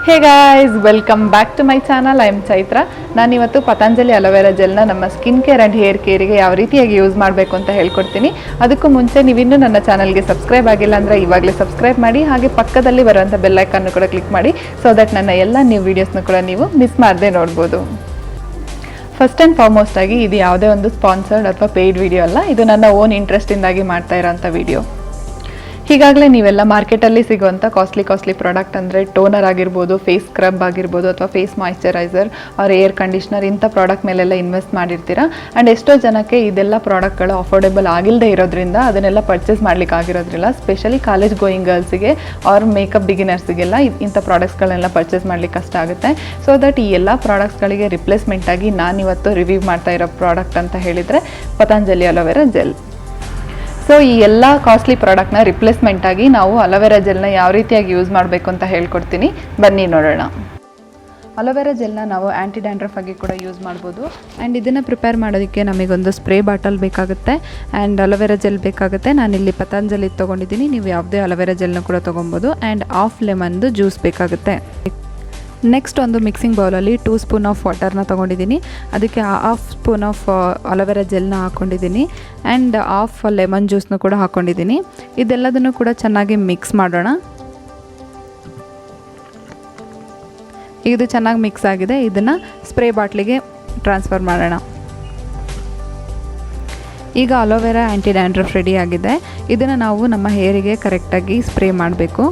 Hey guys, welcome back to my channel. I am Chaitra. ನಾನಿವತ್ತು Patanjali aloe vera ಜೆಲ್ನ ನಮ್ಮ skin care and hair ಕೇರಿಗೆ ಯಾವ ರೀತಿಯಾಗಿ ಯೂಸ್ ಮಾಡಬೇಕು ಅಂತ ಹೇಳ್ಕೊಡ್ತೀನಿ. ಅದಕ್ಕೂ ಮುಂಚೆ ನೀವಿನ್ನೂ ನನ್ನ ಚಾನಲ್ಗೆ ಸಬ್ಸ್ಕ್ರೈಬ್ ಆಗಿಲ್ಲ ಅಂದರೆ ಇವಾಗಲೇ ಸಬ್ಸ್ಕ್ರೈಬ್ ಮಾಡಿ, ಹಾಗೆ ಪಕ್ಕದಲ್ಲಿ ಬರುವಂಥ ಬೆಲ್ಲೈಕನ್ನು ಕೂಡ ಕ್ಲಿಕ್ ಮಾಡಿ, ಸೊ ದಟ್ ನನ್ನ ಎಲ್ಲ ನ್ಯೂ ವೀಡಿಯೋಸ್ನ ಕೂಡ ನೀವು ಮಿಸ್ ಮಾಡದೆ ನೋಡ್ಬೋದು. ಫಸ್ಟ್ ಆ್ಯಂಡ್ ಫಾರ್ಮೋಸ್ಟ್ ಆಗಿ ಇದು ಯಾವುದೇ ಒಂದು ಸ್ಪಾನ್ಸರ್ಡ್ ಅಥವಾ ಪೇಯ್ಡ್ ವಿಡಿಯೋ ಅಲ್ಲ, ಇದು ನನ್ನ ಓನ್ ಇಂಟ್ರೆಸ್ಟಿಂದಾಗಿ ಮಾಡ್ತಾ ಇರೋಂಥ ವಿಡಿಯೋ. ಈಗಾಗಲೇ ನೀವೆಲ್ಲ ಮಾರ್ಕೆಟಲ್ಲಿ ಸಿಗುವಂಥ ಕಾಸ್ಟ್ಲಿ ಪ್ರಾಡಕ್ಟ್ ಅಂದರೆ ಟೋನರ್ ಆಗಿರ್ಬೋದು, ಫೇಸ್ ಸ್ಕ್ರಬ್ ಆಗಿರ್ಬೋದು, ಅಥವಾ face moisturiser or hair conditioner ಇಂಥ ಪ್ರಾಡಕ್ಟ್ ಮೇಲೆಲ್ಲ ಇನ್ವೆಸ್ಟ್ ಮಾಡಿರ್ತೀರಾ. ಆ್ಯಂಡ್ ಎಷ್ಟೋ ಜನಕ್ಕೆ ಇದೆಲ್ಲ ಪ್ರಾಡಕ್ಟ್ಗಳು ಅಫೋರ್ಡೆಬಲ್ ಆಗಿಲ್ಲದೆ ಇರೋದ್ರಿಂದ ಅದನ್ನೆಲ್ಲ ಪರ್ಚೇಸ್ ಮಾಡ್ಲಿಕ್ಕೆ ಆಗಿರೋದ್ರಿಲ್ಲ. ಸ್ಪೆಷಲಿ ಕಾಲೇಜ್ ಗೋಯಿಂಗ್ ಗರ್ಲ್ಸಿಗೆ ಆರ್ ಮೇಕಪ್ ಬಿಗಿನರ್ಸಿಗೆಲ್ಲ ಇಂಥ ಪ್ರಾಡಕ್ಟ್ಸ್ಗಳನ್ನೆಲ್ಲ ಪರ್ಚೇಸ್ ಮಾಡ್ಲಿಕ್ಕೆ ಕಷ್ಟ ಆಗುತ್ತೆ. ಸೊ ದಟ್ ಈ ಎಲ್ಲ ಪ್ರಾಡಕ್ಟ್ಸ್ಗಳಿಗೆ ರಿಪ್ಲೇಸ್ಮೆಂಟಾಗಿ ನಾನಿವತ್ತು ರಿವ್ಯೂ ಮಾಡ್ತಾ ಇರೋ ಪ್ರಾಡಕ್ಟ್ ಅಂತ ಹೇಳಿದರೆ ಪತಂಜಲಿ ಅಲೋವೆರಾ ಜೆಲ್. ಸೊ ಈ ಎಲ್ಲ ಕಾಸ್ಟ್ಲಿ ಪ್ರಾಡಕ್ಟ್ನ ರಿಪ್ಲೇಸ್ಮೆಂಟಾಗಿ ನಾವು ಅಲೋವೆರಾ ಜೆಲ್ನ ಯಾವ ರೀತಿಯಾಗಿ ಯೂಸ್ ಮಾಡಬೇಕು ಅಂತ ಹೇಳ್ಕೊಡ್ತೀನಿ, ಬನ್ನಿ ನೋಡೋಣ. ಅಲೋವೆರಾ ಜೆಲ್ನ ನಾವು ಆ್ಯಂಟಿ ಡ್ಯಾಂಡ್ರಫ್ ಆಗಿ ಕೂಡ ಯೂಸ್ ಮಾಡ್ಬೋದು. ಆ್ಯಂಡ್ ಇದನ್ನು ಪ್ರಿಪೇರ್ ಮಾಡೋದಕ್ಕೆ ನಮಗೊಂದು ಸ್ಪ್ರೇ ಬಾಟಲ್ ಬೇಕಾಗುತ್ತೆ ಆ್ಯಂಡ್ ಅಲೋವೆರಾ ಜೆಲ್ ಬೇಕಾಗುತ್ತೆ. ನಾನಿಲ್ಲಿ ಪತಂಜಲಿ ತೊಗೊಂಡಿದ್ದೀನಿ, ನೀವು ಯಾವುದೇ ಅಲೋವೆರಾ ಜೆಲ್ನ ಕೂಡ ತೊಗೊಬೋದು. ಆ್ಯಂಡ್ ಹಾಫ್ ಲೆಮನ್ದು ಜ್ಯೂಸ್ ಬೇಕಾಗುತ್ತೆ. ನೆಕ್ಸ್ಟ್ ಒಂದು ಮಿಕ್ಸಿಂಗ್ ಬೌಲಲ್ಲಿ 2 ಸ್ಪೂನ್ ಆಫ್ ವಾಟರ್ನ ತೊಗೊಂಡಿದ್ದೀನಿ, ಅದಕ್ಕೆ ಹಾಫ್ ಸ್ಪೂನ್ ಆಫ್ ಅಲೋವೆರಾ ಜೆಲ್ನ ಹಾಕ್ಕೊಂಡಿದ್ದೀನಿ ಆ್ಯಂಡ್ ಹಾಫ್ ಲೆಮನ್ ಜ್ಯೂಸ್ನು ಕೂಡ ಹಾಕ್ಕೊಂಡಿದ್ದೀನಿ. ಇದೆಲ್ಲದನ್ನು ಕೂಡ ಚೆನ್ನಾಗಿ ಮಿಕ್ಸ್ ಮಾಡೋಣ. ಇದು ಚೆನ್ನಾಗಿ ಮಿಕ್ಸ್ ಆಗಿದೆ, ಇದನ್ನು ಸ್ಪ್ರೇ ಬಾಟ್ಲಿಗೆ ಟ್ರಾನ್ಸ್ಫರ್ ಮಾಡೋಣ. ಈಗ ಅಲೋವೆರಾ ಆ್ಯಂಟಿ ಡ್ಯಾಂಡ್ರಫ್ ರೆಡಿ ಆಗಿದೆ. ಇದನ್ನು ನಾವು ನಮ್ಮ ಹೇರಿಗೆ ಕರೆಕ್ಟಾಗಿ ಸ್ಪ್ರೇ ಮಾಡಬೇಕು.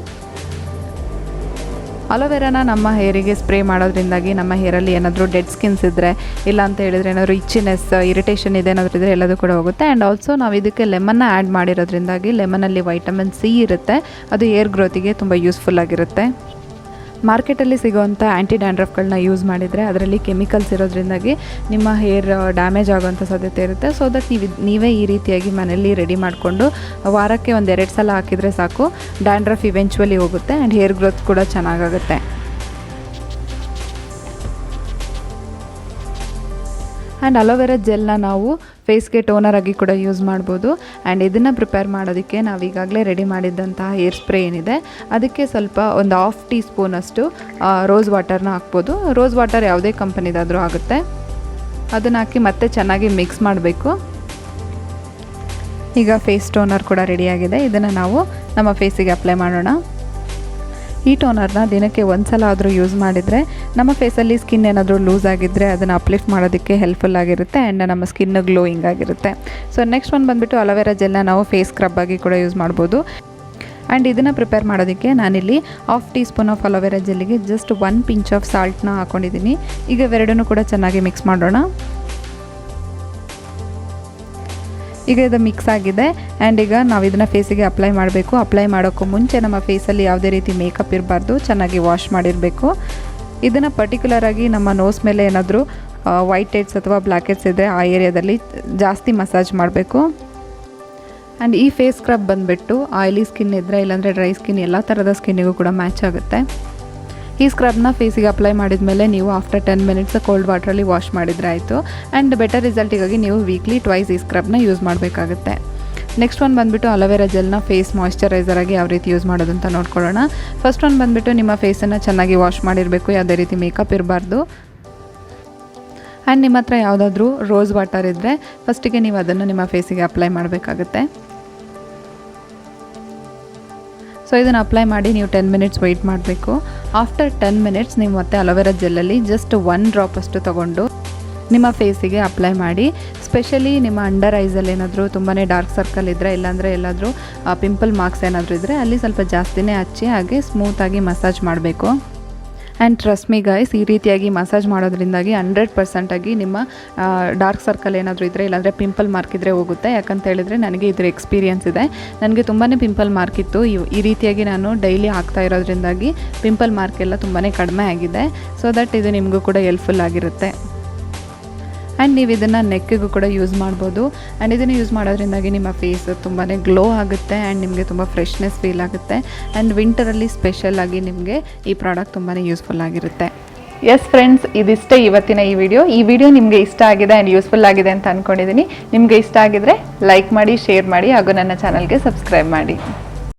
ಅಲೋವೆರಾನ ನಮ್ಮ ಹೇರಿಗೆ ಸ್ಪ್ರೇ ಮಾಡೋದ್ರಿಂದಾಗಿ ನಮ್ಮ ಹೇರಲ್ಲಿ ಏನಾದರೂ ಡೆಡ್ ಸ್ಕಿನ್ಸ್ ಇದ್ದರೆ, ಇಲ್ಲ ಅಂತ ಹೇಳಿದರೆ ಏನಾದರೂ ಇಚ್ಚಿನೆಸ್, ಇರಿಟೇಷನ್ ಇದೆ ಏನಾದರೂ ಇದ್ದರೆ ಎಲ್ಲದೂ ಕೂಡ ಹೋಗುತ್ತೆ. ಆ್ಯಂಡ್ ಆಲ್ಸೋ ನಾವು ಇದಕ್ಕೆ ಲೆಮನ್ನ ಆ್ಯಡ್ ಮಾಡಿರೋದ್ರಿಂದಾಗಿ ಲೆಮನಲ್ಲಿ ವೈಟಮಿನ್ ಸಿ ಇರುತ್ತೆ, ಅದು ಹೇರ್ ಗ್ರೋತಿಗೆ ತುಂಬ ಯೂಸ್ಫುಲ್ ಆಗಿರುತ್ತೆ. ಮಾರ್ಕೆಟಲ್ಲಿ ಸಿಗೋವಂಥ ಆ್ಯಂಟಿ ಡ್ಯಾಂಡ್ರಫ್ಗಳನ್ನ ಯೂಸ್ ಮಾಡಿದರೆ ಅದರಲ್ಲಿ ಕೆಮಿಕಲ್ಸ್ ಇರೋದ್ರಿಂದಾಗಿ ನಿಮ್ಮ ಹೇರ್ ಡ್ಯಾಮೇಜ್ ಆಗೋವಂಥ ಸಾಧ್ಯತೆ ಇರುತ್ತೆ. ಸೊ ದಟ್ ನೀವೇ ಈ ರೀತಿಯಾಗಿ ಮನೆಯಲ್ಲಿ ರೆಡಿ ಮಾಡಿಕೊಂಡು ವಾರಕ್ಕೆ 1-2 ಸಲ ಹಾಕಿದರೆ ಸಾಕು, ಡ್ಯಾಂಡ್ರಫ್ ಇವೆಂಚುವಲಿ ಹೋಗುತ್ತೆ ಆ್ಯಂಡ್ ಹೇರ್ ಗ್ರೋತ್ ಕೂಡ ಚೆನ್ನಾಗಾಗುತ್ತೆ. ಆ್ಯಂಡ್ ಅಲೋವೆರಾ ಜೆಲ್ನ ನಾವು ಫೇಸ್ಗೆ ಟೋನರ್ ಆಗಿ ಕೂಡ ಯೂಸ್ ಮಾಡ್ಬೋದು. ಆ್ಯಂಡ್ ಇದನ್ನು ಪ್ರಿಪೇರ್ ಮಾಡೋದಕ್ಕೆ ನಾವು ಈಗಾಗಲೇ ರೆಡಿ ಮಾಡಿದ್ದಂತಹ ಹೇರ್ ಸ್ಪ್ರೇ ಏನಿದೆ ಅದಕ್ಕೆ ಸ್ವಲ್ಪ ಒಂದು ಹಾಫ್ ಟೀ ಸ್ಪೂನಷ್ಟು ರೋಸ್ ವಾಟರ್ನ ಹಾಕ್ಬೋದು. ರೋಸ್ ವಾಟರ್ ಯಾವುದೇ ಕಂಪನಿದಾದರೂ ಆಗುತ್ತೆ. ಅದನ್ನು ಹಾಕಿ ಮತ್ತೆ ಚೆನ್ನಾಗಿ ಮಿಕ್ಸ್ ಮಾಡಬೇಕು. ಈಗ ಫೇಸ್ ಟೋನರ್ ಕೂಡ ರೆಡಿಯಾಗಿದೆ, ಇದನ್ನು ನಾವು ನಮ್ಮ ಫೇಸಿಗೆ ಅಪ್ಲೈ ಮಾಡೋಣ. ಈ ಟೋನರ್ನ ದಿನಕ್ಕೆ 1 ಸಲ ಆದರೂ ಯೂಸ್ ಮಾಡಿದರೆ ನಮ್ಮ ಫೇಸಲ್ಲಿ ಸ್ಕಿನ್ ಏನಾದರೂ ಲೂಸ್ ಆಗಿದ್ದರೆ ಅದನ್ನು ಅಪ್ಲಿಫ್ಟ್ ಮಾಡೋದಕ್ಕೆ ಹೆಲ್ಪ್ಫುಲ್ ಆಗಿರುತ್ತೆ ಆ್ಯಂಡ್ ನಮ್ಮ ಸ್ಕಿನ್ ಗ್ಲೋಯಿಂಗ್ ಆಗಿರುತ್ತೆ. ಸೊ ನೆಕ್ಸ್ಟ್ ಒಂದು ಬಂದುಬಿಟ್ಟು ಅಲೋವೆರಾ ಜೆಲ್ನ ನಾವು ಫೇಸ್ ಸ್ಕ್ರಬ್ ಆಗಿ ಕೂಡ ಯೂಸ್ ಮಾಡ್ಬೋದು. ಆ್ಯಂಡ್ ಇದನ್ನು ಪ್ರಿಪೇರ್ ಮಾಡೋದಕ್ಕೆ ನಾನಿಲ್ಲಿ half tea spoon of aloe vera ಜೆಲ್ಲಿಗೆ ಜಸ್ಟ್ 1 ಪಿಂಚ್ ಆಫ್ ಸಾಲ್ಟ್ನ ಹಾಕ್ಕೊಂಡಿದ್ದೀನಿ. ಈಗ ಇವೆರಡನ್ನೂ ಕೂಡ ಚೆನ್ನಾಗಿ ಮಿಕ್ಸ್ ಮಾಡೋಣ. ಈಗ ಇದು ಮಿಕ್ಸ್ ಆಗಿದೆ ಆ್ಯಂಡ್ ಈಗ ನಾವು ಇದನ್ನು ಫೇಸಿಗೆ ಅಪ್ಲೈ ಮಾಡಬೇಕು. ಅಪ್ಲೈ ಮಾಡೋಕ್ಕೂ ಮುಂಚೆ ನಮ್ಮ ಫೇಸಲ್ಲಿ ಯಾವುದೇ ರೀತಿ ಮೇಕಪ್ ಇರಬಾರ್ದು, ಚೆನ್ನಾಗಿ ವಾಶ್ ಮಾಡಿರಬೇಕು. ಇದನ್ನು ಪರ್ಟಿಕ್ಯುಲರಾಗಿ ನಮ್ಮ ನೋಸ್ ಮೇಲೆ ಏನಾದರೂ ವೈಟ್ ಹೆಡ್ಸ್ ಅಥವಾ ಬ್ಲ್ಯಾಕ್ ಹೆಡ್ಸ್ ಇದ್ದರೆ ಆ ಏರಿಯಾದಲ್ಲಿ ಜಾಸ್ತಿ ಮಸಾಜ್ ಮಾಡಬೇಕು. ಆ್ಯಂಡ್ ಈ ಫೇಸ್ ಸ್ಕ್ರಬ್ ಬಂದುಬಿಟ್ಟು ಆಯಿಲಿ ಸ್ಕಿನ್ ಇದ್ದರೆ, ಇಲ್ಲಾಂದರೆ ಡ್ರೈ ಸ್ಕಿನ್, ಎಲ್ಲ ಥರದ ಸ್ಕಿನ್ನಿಗೂ ಕೂಡ ಮ್ಯಾಚ್ ಆಗುತ್ತೆ. ಈ ಸ್ಕ್ರಬ್ನ ಫೇಸಿಗೆ ಅಪ್ಲೈ ಮಾಡಿದ ಮೇಲೆ ನೀವು ಆಫ್ಟರ್ 10 ಮಿನಿಟ್ಸ್ ಕೋಲ್ಡ್ ವಾಟ್ರಲ್ಲಿ ವಾಶ್ ಮಾಡಿದರೆ ಆಯಿತು. ಆ್ಯಂಡ್ ಬೆಟರ್ ರಿಸಲ್ಟಿಗಾಗಿ ನೀವು ವೀಕ್ಲಿ 2 ಟೈಮ್ಸ್ ಈ ಸ್ಕ್ರಬ್ನ ಯೂಸ್ ಮಾಡಬೇಕಾಗುತ್ತೆ. ನೆಕ್ಸ್ಟ್ ಒಂದು ಬಂದುಬಿಟ್ಟು ಅಲೋವೆರಾ ಜೆಲ್ನ ಫೇಸ್ ಮಾಯಿಶ್ಚರೈಸರ್ ಆಗಿ ಯಾವ ರೀತಿ ಯೂಸ್ ಮಾಡೋದು ಅಂತ ನೋಡ್ಕೊಳ್ಳೋಣ. ಫಸ್ಟ್ ಒಂದು ಬಂದುಬಿಟ್ಟು ನಿಮ್ಮ ಫೇಸನ್ನು ಚೆನ್ನಾಗಿ ವಾಶ್ ಮಾಡಿರಬೇಕು, ಯಾವುದೇ ರೀತಿ ಮೇಕಪ್ ಇರಬಾರ್ದು. ಆ್ಯಂಡ್ ನಿಮ್ಮ ಹತ್ರ ಯಾವುದಾದ್ರೂ ರೋಸ್ ವಾಟರ್ ಇದ್ದರೆ ಫಸ್ಟಿಗೆ ನೀವು ಅದನ್ನು ನಿಮ್ಮ ಫೇಸಿಗೆ ಅಪ್ಲೈ ಮಾಡಬೇಕಾಗುತ್ತೆ. ಸೊ ಇದನ್ನು ಅಪ್ಲೈ ಮಾಡಿ ನೀವು 10 ಮಿನಿಟ್ಸ್ ವೆಯ್ಟ್ ಮಾಡಬೇಕು. ಆಫ್ಟರ್ 10 ಮಿನಿಟ್ಸ್ ನೀವು ಮತ್ತೆ ಅಲೋವೆರಾ ಜೆಲ್ಲಲ್ಲಿ ಜಸ್ಟ್ 1 ಡ್ರಾಪ್ ಅಷ್ಟು ತೊಗೊಂಡು ನಿಮ್ಮ ಫೇಸಿಗೆ ಅಪ್ಲೈ ಮಾಡಿ. ಸ್ಪೆಷಲಿ ನಿಮ್ಮ ಅಂಡರ್ ಐಸಲ್ಲಿ ಏನಾದರೂ ತುಂಬಾ ಡಾರ್ಕ್ ಸರ್ಕಲ್ ಇದ್ದರೆ, ಇಲ್ಲಾಂದರೆ ಎಲ್ಲಾದರೂ ಪಿಂಪಲ್ ಮಾರ್ಕ್ಸ್ ಏನಾದರೂ ಇದ್ದರೆ ಅಲ್ಲಿ ಸ್ವಲ್ಪ ಜಾಸ್ತಿನೇ ಹಚ್ಚಿ ಹಾಗೆ ಸ್ಮೂತಾಗಿ ಮಸಾಜ್ ಮಾಡಬೇಕು. ಆ್ಯಂಡ್ ಟ್ರಸ್ಟ್ ಮಿ ಗೈಸ್, ಈ ರೀತಿಯಾಗಿ ಮಸಾಜ್ ಮಾಡೋದ್ರಿಂದಾಗಿ 100% ಆಗಿ ನಿಮ್ಮ ಡಾರ್ಕ್ ಸರ್ಕಲ್ ಏನಾದರೂ ಇದ್ದರೆ, ಇಲ್ಲಾಂದರೆ ಪಿಂಪಲ್ ಮಾರ್ಕ್ ಇದ್ದರೆ ಹೋಗುತ್ತೆ. ಯಾಕಂತ ಹೇಳಿದರೆ ನನಗೆ ಇದ್ರ ಎಕ್ಸ್ಪೀರಿಯನ್ಸ್ ಇದೆ. ನನಗೆ ತುಂಬಾ ಪಿಂಪಲ್ ಮಾರ್ಕ್ ಇತ್ತು. ಈ ರೀತಿಯಾಗಿ ನಾನು ಡೈಲಿ ಹಾಕ್ತಾ ಇರೋದ್ರಿಂದಾಗಿ ಪಿಂಪಲ್ ಮಾರ್ಕ್ ಎಲ್ಲ ತುಂಬಾ ಕಡಿಮೆ ಆಗಿದೆ. ಸೊ ದಟ್ ಇದು ನಿಮಗೂ ಕೂಡ ಹೆಲ್ಪ್ಫುಲ್ ಆಗಿರುತ್ತೆ. ಆ್ಯಂಡ್ ನೀವು ಇದನ್ನು ನೆಕ್ಕಿಗೂ ಕೂಡ ಯೂಸ್ ಮಾಡ್ಬೋದು. ಆ್ಯಂಡ್ ಇದನ್ನು ಯೂಸ್ ಮಾಡೋದ್ರಿಂದಾಗಿ ನಿಮ್ಮ ಫೇಸ್ ತುಂಬಾ ಗ್ಲೋ ಆಗುತ್ತೆ ಆ್ಯಂಡ್ ನಿಮಗೆ ತುಂಬ ಫ್ರೆಶ್ನೆಸ್ ಫೀಲ್ ಆಗುತ್ತೆ. ಆ್ಯಂಡ್ ವಿಂಟರಲ್ಲಿ ಸ್ಪೆಷಲಾಗಿ ನಿಮಗೆ ಈ ಪ್ರಾಡಕ್ಟ್ ತುಂಬಾ ಯೂಸ್ಫುಲ್ ಆಗಿರುತ್ತೆ. ಎಸ್ ಫ್ರೆಂಡ್ಸ್, ಇದಿಷ್ಟೇ ಇವತ್ತಿನ ಈ ವಿಡಿಯೋ ನಿಮಗೆ ಇಷ್ಟ ಆಗಿದೆ ಆ್ಯಂಡ್ ಯೂಸ್ಫುಲ್ ಆಗಿದೆ ಅಂತ ಅಂದ್ಕೊಂಡಿದ್ದೀನಿ. ನಿಮಗೆ ಇಷ್ಟ ಆಗಿದರೆ ಲೈಕ್ ಮಾಡಿ, ಶೇರ್ ಮಾಡಿ ಹಾಗೂ ನನ್ನ ಚಾನಲ್ಗೆ ಸಬ್ಸ್ಕ್ರೈಬ್ ಮಾಡಿ.